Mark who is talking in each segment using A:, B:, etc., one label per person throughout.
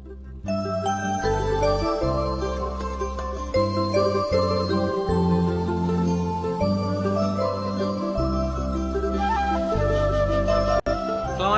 A: Selamat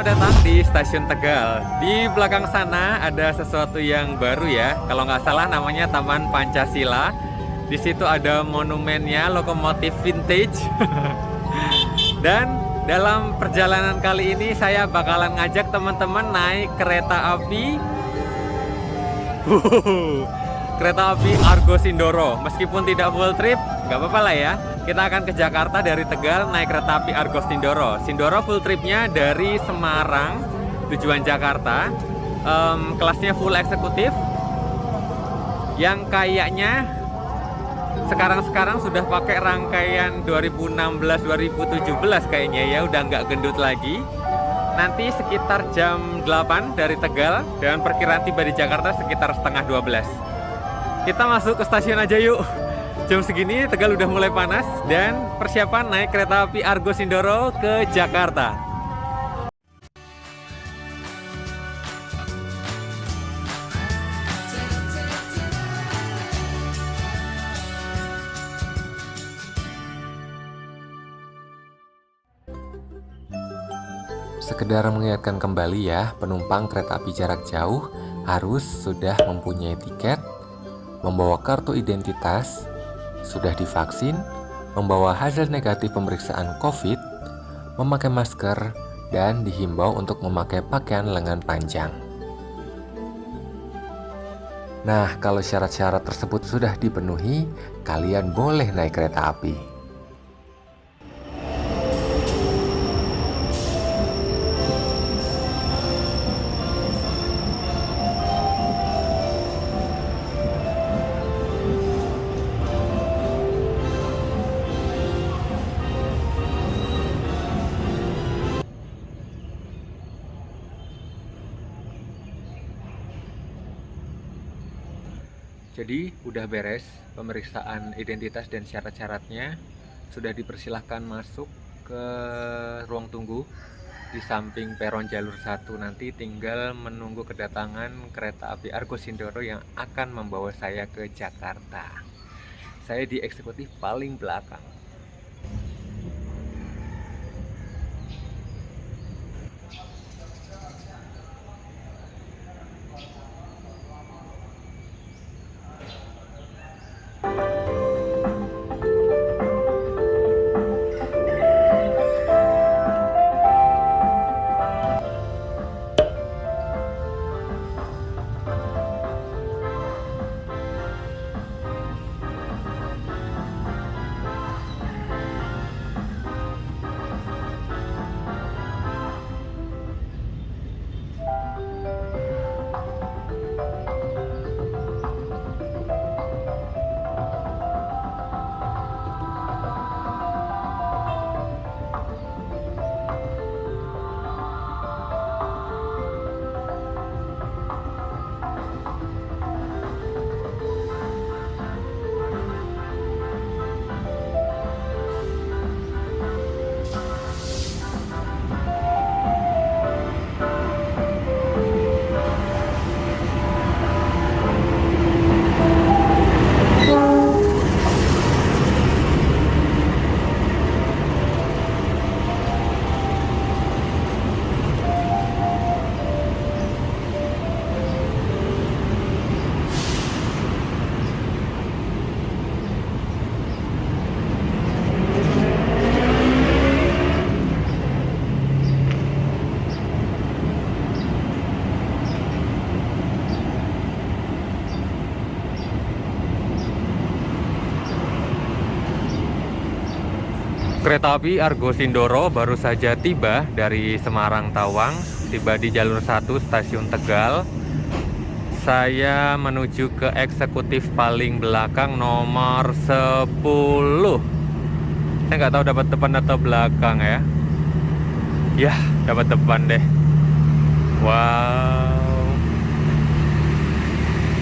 A: datang di Stasiun Tegal. Di belakang sana ada sesuatu yang baru ya. Kalau nggak salah namanya Taman Pancasila. Di situ ada monumennya, lokomotif vintage. Dan dalam perjalanan kali ini saya bakalan ngajak teman-teman naik kereta api. Kereta api Argo Sindoro. Meskipun tidak full trip, nggak apa-apa lah ya. Kita akan ke Jakarta dari Tegal naik kereta api Argo Sindoro. Sindoro full tripnya dari Semarang tujuan Jakarta. Kelasnya full eksekutif. Yang kayaknya sekarang sudah pakai rangkaian 2016-2017 kayaknya ya, udah nggak gendut lagi. Nanti sekitar jam 8 dari Tegal dan perkiraan tiba di Jakarta sekitar setengah 12. Kita masuk ke stasiun aja yuk. Jam segini Tegal udah mulai panas dan persiapan naik kereta api Argo Sindoro ke Jakarta. Sekedar mengingatkan kembali ya, penumpang kereta api jarak jauh harus sudah mempunyai tiket, membawa kartu identitas, sudah divaksin, membawa hasil negatif pemeriksaan COVID, memakai masker, dan dihimbau untuk memakai pakaian lengan panjang. Nah, kalau syarat-syarat tersebut sudah dipenuhi, kalian boleh naik kereta api. Jadi udah beres pemeriksaan identitas dan syarat-syaratnya, sudah dipersilahkan masuk ke ruang tunggu di samping peron jalur 1. Nanti tinggal menunggu kedatangan kereta api Argo Sindoro yang akan membawa saya ke Jakarta. Saya di eksekutif paling belakang. Kereta api Argo Sindoro baru saja tiba dari Semarang Tawang, tiba di jalur 1 stasiun Tegal. Saya menuju ke eksekutif paling belakang nomor 10. Saya nggak tahu dapat depan atau belakang ya. Ya, dapat depan deh. Wow.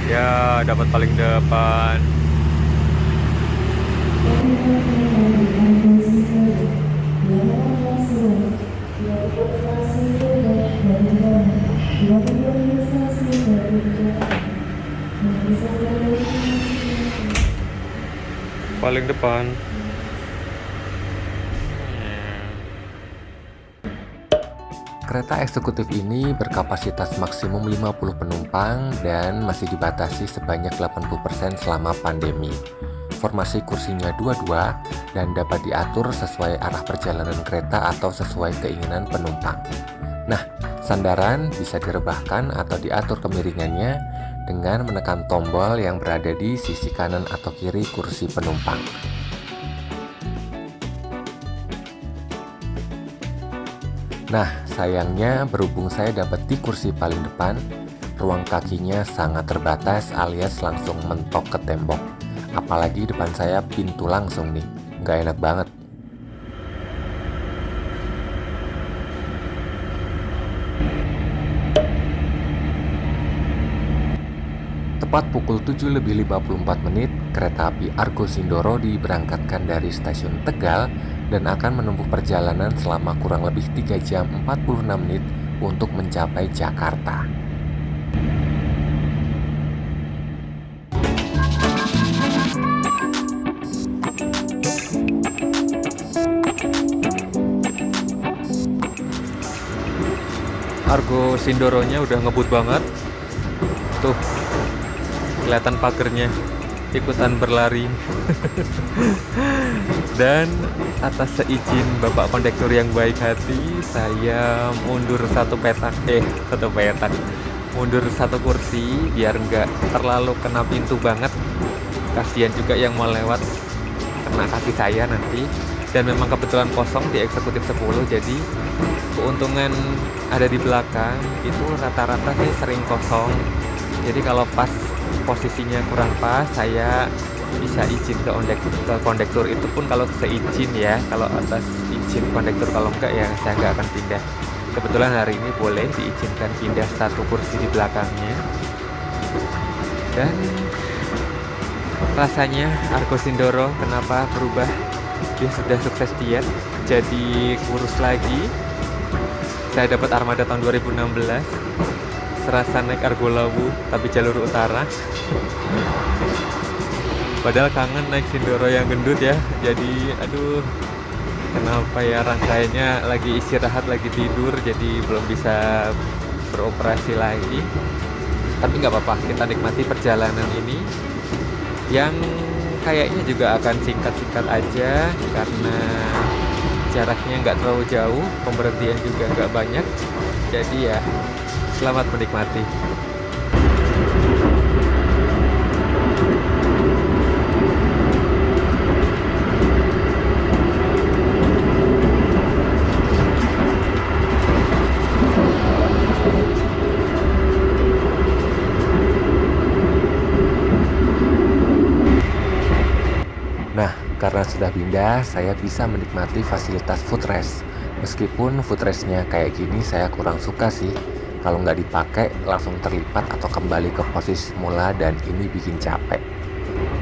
A: Ya, dapat paling depan. paling depan.
B: Kereta eksekutif ini berkapasitas maksimum 50 penumpang dan masih dibatasi sebanyak 80% selama pandemi. Formasi kursinya 2-2 dan dapat diatur sesuai arah perjalanan kereta atau sesuai keinginan penumpang. Nah, sandaran bisa direbahkan atau diatur kemiringannya dengan menekan tombol yang berada di sisi kanan atau kiri kursi penumpang. Nah, sayangnya berhubung saya dapat di kursi paling depan, ruang kakinya sangat terbatas alias langsung mentok ke tembok. Apalagi depan saya pintu langsung nih, nggak enak banget. Tepat pukul 7:54, kereta api Argo Sindoro diberangkatkan dari stasiun Tegal dan akan menempuh perjalanan selama kurang lebih 3 jam 46 menit untuk mencapai Jakarta.
A: Argo Sindoronya udah ngebut banget. Tuh, kelihatan pagernya ikutan berlari. Dan atas seizin Bapak Kondektur yang baik hati, saya mundur satu petak, mundur satu kursi biar nggak terlalu kena pintu banget. Kasihan juga yang mau lewat kena kaki saya nanti. Dan memang kebetulan kosong di eksekutif 10, jadi keuntungan ada di belakang itu rata-rata sih sering kosong. Jadi kalau pas posisinya kurang pas, saya bisa izin ke kondektur itu pun kalau seizin ya. Kalau atas izin kondektur, kalau enggak ya saya nggak akan pindah. Kebetulan hari ini boleh diizinkan pindah satu kursi di belakangnya. Dan rasanya Argo Sindoro kenapa berubah? Dia sudah sukses diet, jadi kurus lagi. Saya dapat armada tahun 2016. Serasa naik Argo Lawu tapi jalur utara. Padahal kangen naik Sindoro yang gendut ya. Jadi aduh, kenapa ya, rangkaiannya lagi istirahat, lagi tidur, jadi belum bisa beroperasi lagi. Tapi nggak apa-apa, kita nikmati perjalanan ini yang kayaknya juga akan singkat-singkat aja karena jaraknya nggak terlalu jauh, pemberhentian juga nggak banyak. Jadi ya, selamat menikmati.
B: Nah, karena sudah pindah, saya bisa menikmati fasilitas footrest. Meskipun footrestnya kayak gini saya kurang suka sih. Kalau nggak dipakai langsung terlipat atau kembali ke posisi semula dan ini bikin capek.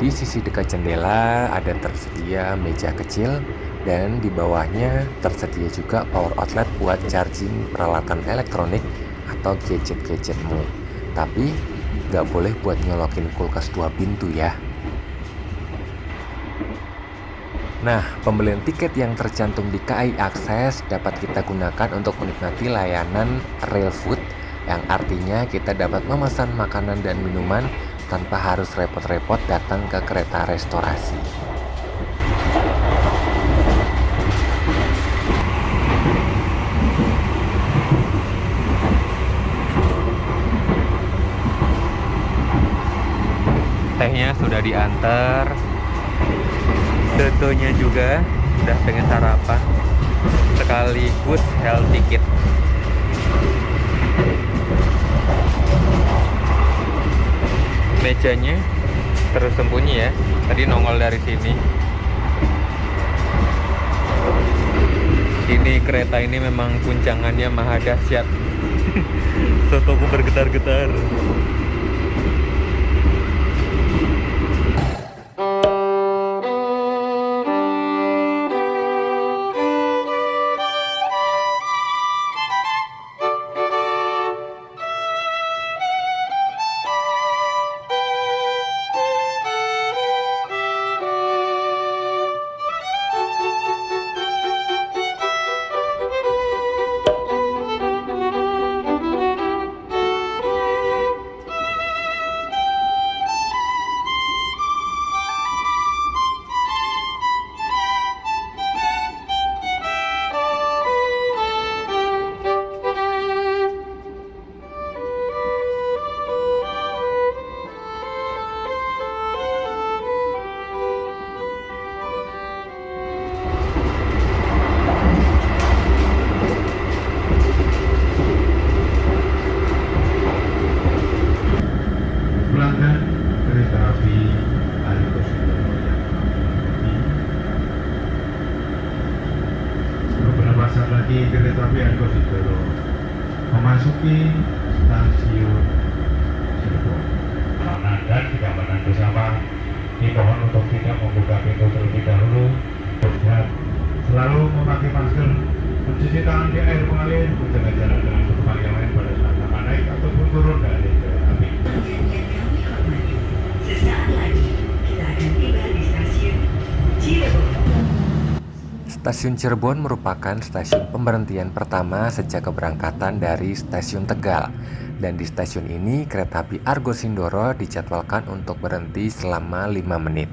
B: Di sisi dekat jendela ada tersedia meja kecil dan di bawahnya tersedia juga power outlet buat charging peralatan elektronik atau gadget-gadgetmu. Tapi nggak boleh buat nyolokin kulkas 2 pintu ya. Nah, pembelian tiket yang tercantum di KAI Akses dapat kita gunakan untuk menikmati layanan Rail Food, yang artinya kita dapat memesan makanan dan minuman tanpa harus repot-repot datang ke kereta restorasi.
A: Tehnya sudah diantar, Dodonya juga udah pengen sarapan sekaligus healthy kit. Mejanya tersembunyi ya, tadi nongol dari sini. Ini kereta ini memang guncangannya maha dahsyat. Sotoku bergetar-getar.
C: di kereta api Argosindoro memasuki stasiun Cirebon. Dan dikabarkan bersama dimohon untuk tidak membuka pintu terlebih dahulu dan selalu memakai masker, mencuci tangan di air mengalir, menjaga jarak dengan penumpang yang lain pada saat akan naik ataupun turun dari kereta api.
D: Sesaat lagi kita akan tiba di stasiun Cirebon.
B: Stasiun Cirebon merupakan stasiun pemberhentian pertama sejak keberangkatan dari stasiun Tegal. Dan di stasiun ini kereta api Argosindoro dijadwalkan untuk berhenti selama 5 menit.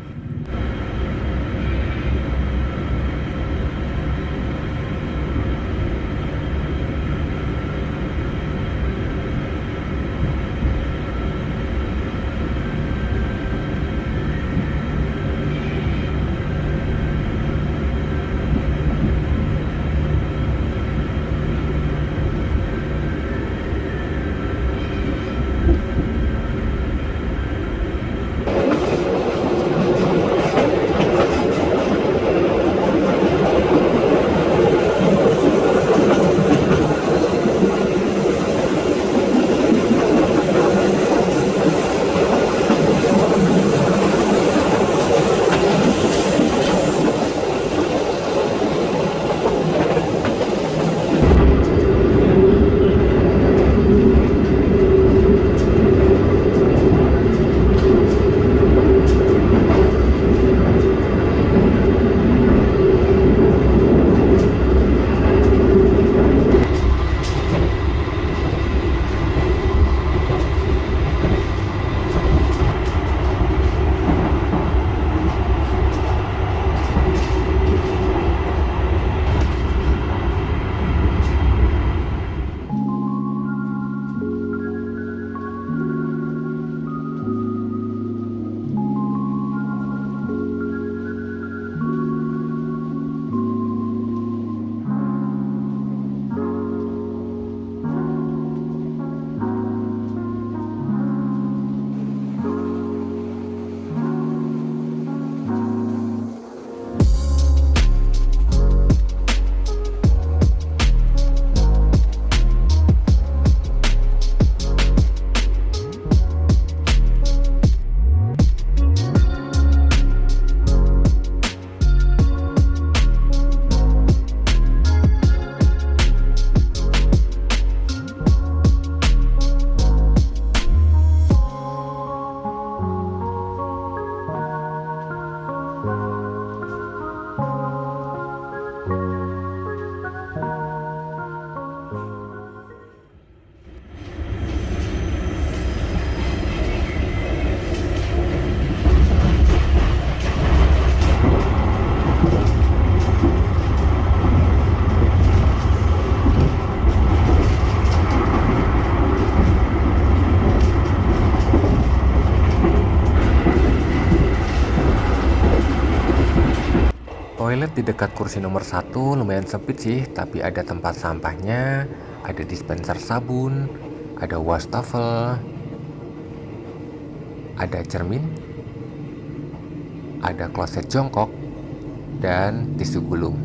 B: Toilet di dekat kursi nomor 1 lumayan sempit sih, tapi ada tempat sampahnya, ada dispenser sabun, ada wastafel, ada cermin, ada kloset jongkok, dan tisu gulung.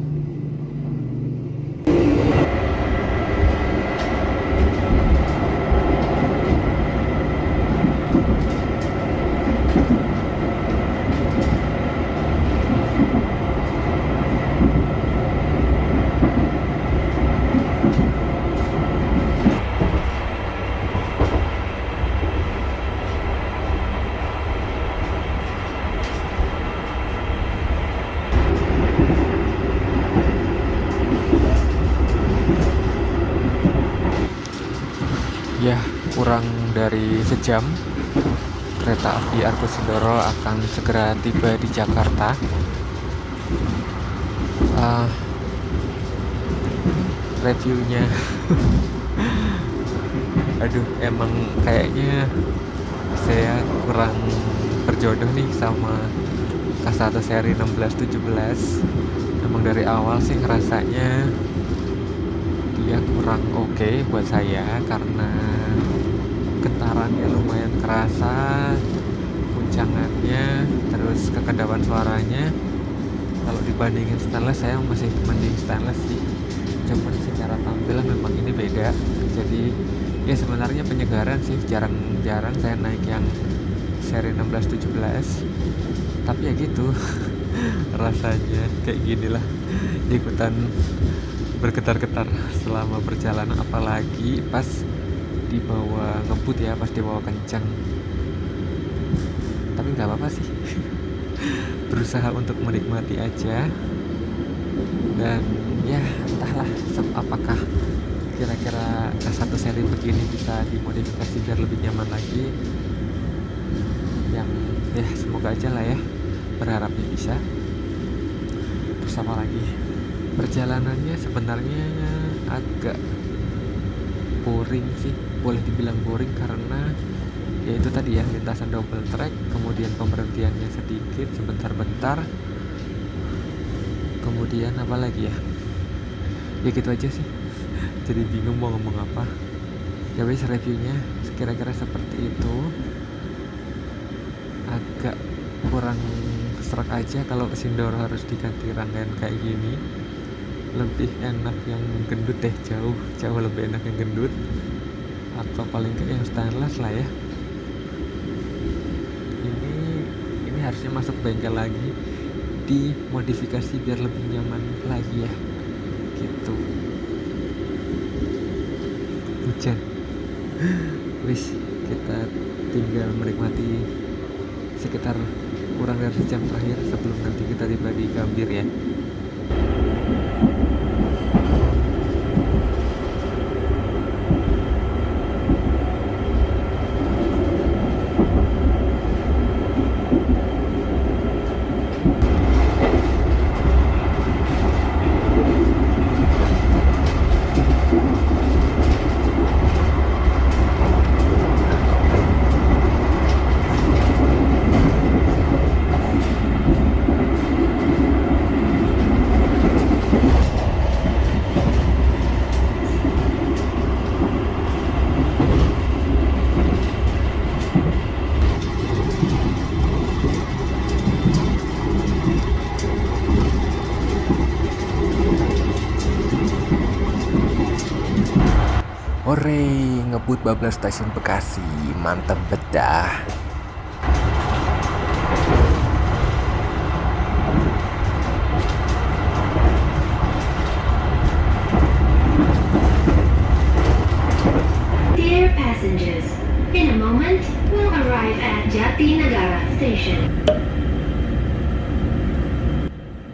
B: Ya, kurang dari sejam kereta api Argosindoro akan segera tiba di Jakarta. Reviewnya aduh, emang kayaknya saya kurang berjodoh nih sama K1 seri 1617. Emang dari awal sih ngerasanya dia kurang oke buat saya karena getarannya lumayan kerasa, guncangannya, terus kekedapan suaranya. Kalau dibandingin stainless, saya masih mending stainless sih.
A: cuman secara tampilan memang ini beda. Jadi ya sebenarnya penyegaran sih, jarang-jarang saya naik yang seri 16-17, tapi ya gitu rasanya kayak ginilah, ikutan bergetar-getar selama perjalanan, apalagi pas dibawa ngebut ya, pas dibawa kencang. Tapi nggak apa-apa sih berusaha untuk menikmati aja. Dan ya entahlah apakah kira-kira satu seri begini bisa dimodifikasi biar lebih nyaman lagi. Yang ya semoga aja lah ya, berharapnya bisa. Terus apa lagi, perjalanannya sebenarnya agak boring sih, boleh dibilang boring, karena ya itu tadi ya, lintasan double track, kemudian pemberhentiannya sedikit sebentar-bentar, kemudian apa lagi ya gitu aja sih. Jadi bingung mau ngomong apa. Ya wes, reviewnya kira-kira seperti itu. Agak kurang serak aja kalau Sindoro harus diganti rangkaian kayak gini. Lebih enak yang gendut deh, jauh lebih enak yang gendut, atau paling nggak yang stainless lah ya. Ini harusnya masuk bengkel lagi, dimodifikasi biar lebih nyaman lagi ya gitu. Hujan wis, kita tinggal menikmati sekitar kurang dari jam terakhir sebelum nanti kita tiba di Gambir ya.
B: Hore, ngebut bablas stasiun Bekasi, mantep bedah.
D: Dear passengers, in a moment we'll arrive at Jatinegara Station.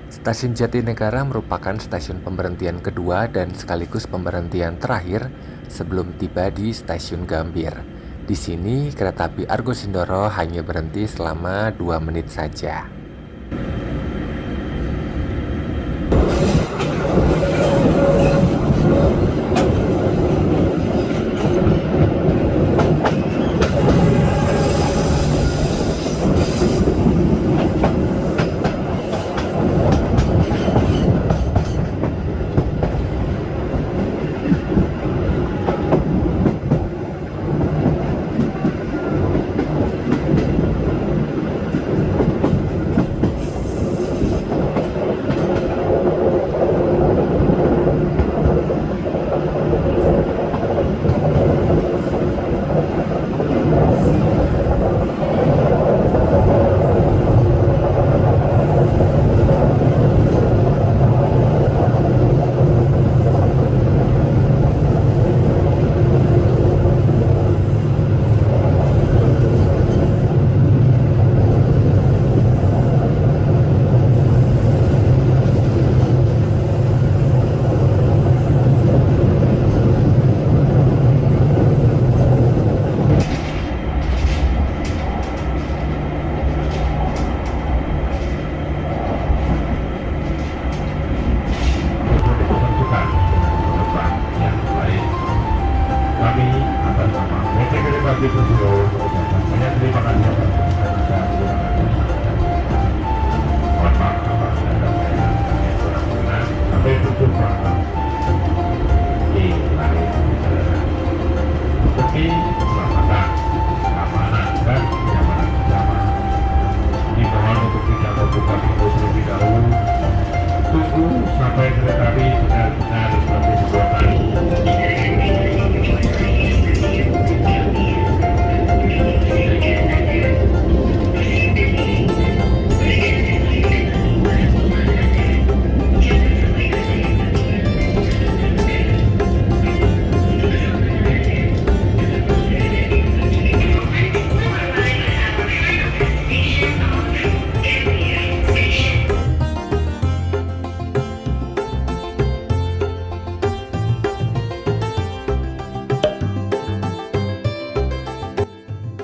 B: Stasiun Jatinegara merupakan stasiun pemberhentian kedua dan sekaligus pemberhentian terakhir sebelum tiba di stasiun Gambir. Di sini kereta api Argo Sindoro hanya berhenti selama 2 menit saja.
C: Sampai kereta api benar-benar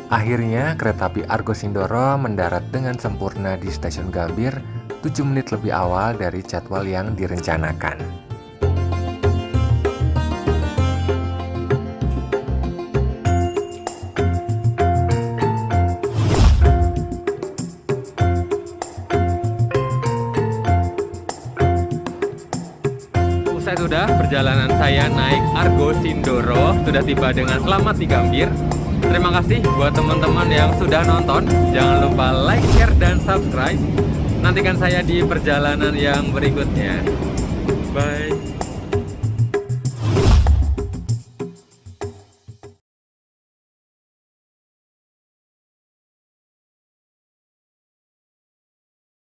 B: Akhirnya kereta api Argo Sindoro mendarat dengan sempurna di stasiun Gambir 7 menit lebih awal dari jadwal yang direncanakan.
A: Usai sudah perjalanan saya naik Argo Sindoro, sudah tiba dengan selamat di Gambir. Terima kasih buat teman-teman yang sudah nonton. Jangan lupa like, share, dan subscribe. Nantikan saya di perjalanan yang berikutnya. Bye.